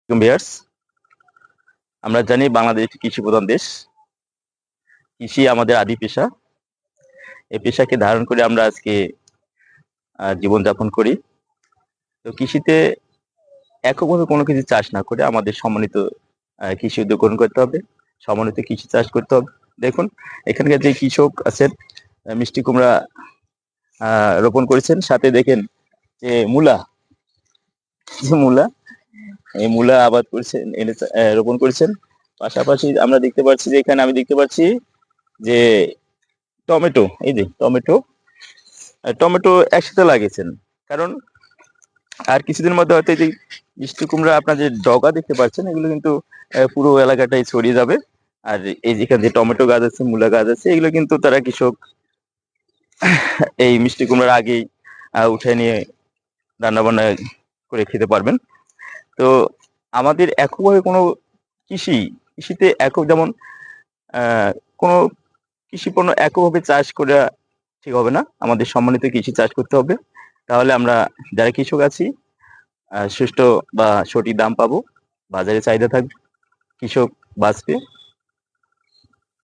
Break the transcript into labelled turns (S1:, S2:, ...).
S1: Viewers, আমরা জানি বাংলাদেশ একটি কৃষি প্রধান দেশ। কৃষি আমাদের আদি পেশা। এই পেশাকে ধারণ করে আমরা আজকে জীবনযাপন করি। তো কৃষিতে এককভাবে কোনো কিছু চাষ না করে আমাদের সমন্বিত কৃষি উদ্যোগ গ্রহণ করতে হবে। সমন্বিত কৃষি চাষ করতে হবে। দেখুন এখানকার যে কৃষক আছেন মিষ্টি কুমড়া রোপণ করেছেন, সাথে দেখেন যে মূলা এই মূলা আবাদ করছেন, রোপণ করেছেন। পাশাপাশি আমরা দেখতে পাচ্ছি যে এখানে আমি দেখতে পাচ্ছি যে টমেটো, এই যে টমেটো একসাথে লাগিয়েছেন। কারণ আর কিছুদিন মধ্যে হয়তো এই যে মিষ্টি কুমড়া আপনার যে ডগা দেখতে পাচ্ছেন এগুলো কিন্তু পুরো এলাকাটাই ছড়িয়ে যাবে। আর এই যেখানে যে টমেটো গাছ আছে, মূলা গাছ আছে, এগুলো কিন্তু তারা কৃষক এই মিষ্টি কুমড়ার আগেই উঠে নিয়ে রান্না বান্না করে খেতে পারবেন। তো আমাদের এককভাবে কোনো কৃষিতে একক যেমন কোনো কৃষি পণ্য এককভাবে চাষ করা ঠিক হবে না। আমাদের সমন্বিত কৃষি চাষ করতে হবে। তাহলে আমরা যারা কৃষক আছি সুষ্ঠু বা সঠিক দাম পাবো, বাজারে চাহিদা থাকবে, কৃষক বাঁচবে।